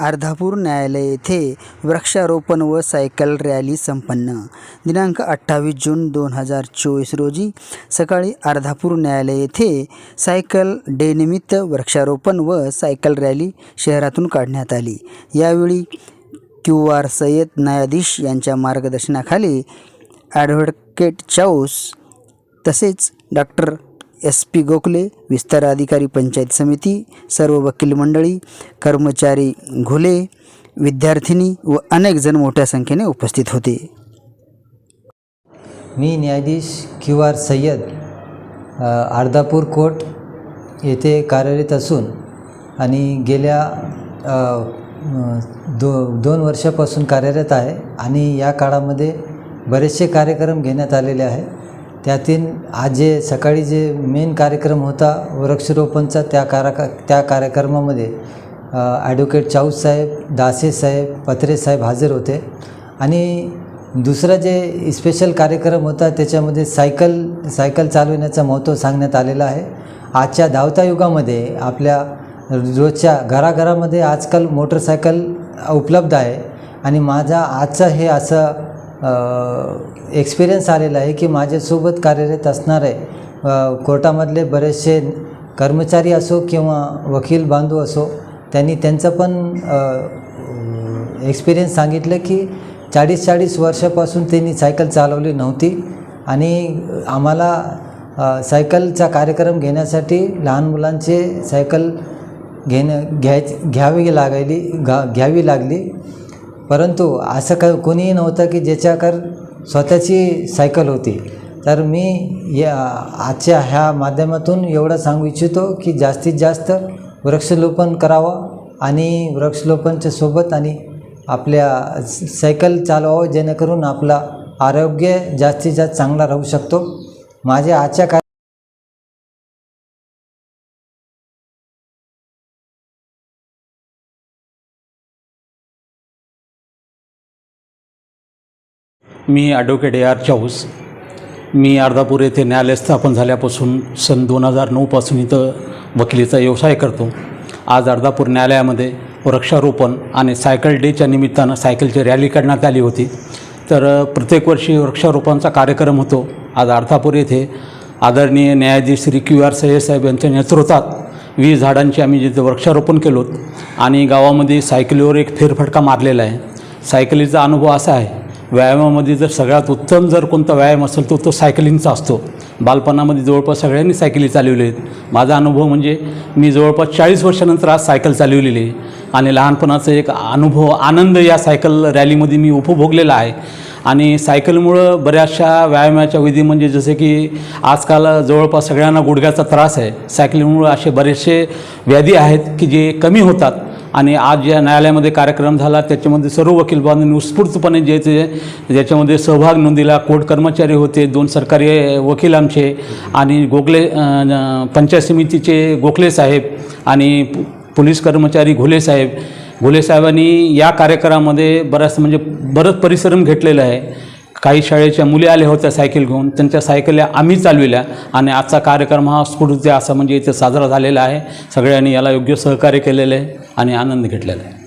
अर्धापूर न्यायालय येथे वृक्षारोपण व सायकल रॅली संपन्न. दिनांक 28 जून 2024 रोजी सकाळी अर्धापूर न्यायालय येथे सायकल डेनिमित्त वृक्षारोपण व सायकल रॅली शहरातून काढण्यात आली. यावेळी QR सय्यद न्यायाधीश यांच्या मार्गदर्शनाखाली ॲडव्होकेट चाऊस तसेच डॉक्टर SP गोखले, विस्तार अधिकारी पंचायत समिती, सर्व वकील मंडळी, कर्मचारी, घुले, विद्यार्थिनी व अनेक जण मोठ्या संख्येने उपस्थित होते. मी न्यायाधीश QR सय्यद अर्धापूर कोर्ट येथे कार्यरत असून आणि गेल्या 2 वर्षापासून कार्यरत आहे आणि या काळामध्ये बरेचसे कार्यक्रम घेण्यात आलेले आहे. त्यातील आज जे सकाळी जे मेन कार्यक्रम होता वृक्षारोपणचा त्या कार्यक्रमामध्ये ॲडव्होकेट चाऊस साहेब, दासे साहेब, पत्रे साहेब हजर होते. आणि दुसरा जे स्पेशल कार्यक्रम होता त्याच्यामध्ये सायकल चालवण्याचं महत्त्व सांगण्यात आलेलं आहे. आजच्या धावत्या युगामध्ये आपल्या रोजच्या घराघरामध्ये आजकाल मोटरसायकल उपलब्ध आहे आणि माझा आजचा हे असं एक्सपिरियन्स आलेला आहे की माझ्यासोबत कार्यरत असणारे कोर्टामधले बरेचसे कर्मचारी असो किंवा वकील बांधव असो, त्यांनी त्यांचं पण एक्सपिरियन्स सांगितलं की 40 वर्षापासून त्यांनी सायकल चालवली नव्हती आणि आम्हाला सायकलचा कार्यक्रम घेण्यासाठी लहान मुलांचे सायकल घ्यावी लागली. परंतु असं कोणीही नव्हतं की ज्याच्याकडे स्वतःची सायकल होती. तर मी आजच्या ह्या माध्यमातून एवढं सांगू इच्छितो की जास्तीत जास्त वृक्षारोपण करावं आणि वृक्षारोपणच्या सोबत आणि आपल्या सायकल चालवावं, जेणेकरून आपला आरोग्य जास्तीत जास्त चांगला राहू शकतो. माझ्या आजच्या मी ॲडव्होकेट AR चाऊस. मी अर्धापूर येथे न्यायालय स्थापन झाल्यापासून सन 2009पासून इथं वकिलीचा व्यवसाय करतो. आज अर्धापूर न्यायालयामध्ये वृक्षारोपण आणि सायकल डेच्या निमित्तानं सायकलची रॅली काढण्यात आली होती. तर प्रत्येक वर्षी वृक्षारोपणाचा कार्यक्रम होतो. आज अर्धापूर येथे आदरणीय न्यायाधीश श्री QR सय्यद साहेब यांच्या नेतृत्वात 20 झाडांचे आम्ही जिथे वृक्षारोपण केलो आणि गावामध्ये सायकलीवर एक फेरफटका मारलेला आहे. सायकलीचा अनुभव असा आहे, व्यायामामध्ये जर सगळ्यात उत्तम जर कोणता व्यायाम असेल तो सायकलिंगचा असतो. बालपणामध्ये जवळपास सगळ्यांनी सायकली चालवली आहेत. माझा अनुभव म्हणजे मी जवळपास 40 वर्षानंतर आज सायकल चालवलेली आहे आणि लहानपणाचा एक अनुभव, आनंद या सायकल रॅलीमध्ये मी उपभोगलेला आहे. आणि सायकलमुळं बऱ्याचशा व्यायामाच्या विधी म्हणजे जसे की आजकाल जवळपास सगळ्यांना गुडघ्याचा त्रास आहे. सायकलिंगमुळं असे बरेचसे व्याधी आहेत की जे कमी होतात. आणि आज ज्या न्यायालयामध्ये कार्यक्रम झाला त्याच्यामध्ये सर्व वकील बांधवांनी उत्स्फूर्तपणे ज्याच्यामध्ये सहभाग नोंदविला. कोर्ट कर्मचारी होते, 2 सरकारी वकील आमचे आणि गोखले पंचायत समितीचे गोखले साहेब आणि पोलीस कर्मचारी घुले साहेबांनी या कार्यक्रमामध्ये बरंच परिश्रम घेतलेला आहे. काही शाळेच्या मुली आल्या होत्या सायकल घेऊन, त्यांच्या सायकल्या आम्ही चालविल्या आणि आजचा कार्यक्रम हा स्फूर्ती असा म्हणजे इथे साजरा झालेला आहे. सगळ्यांनी याला योग्य सहकार्य केलेलं आहे आणि आनंद घेतलेला आहे.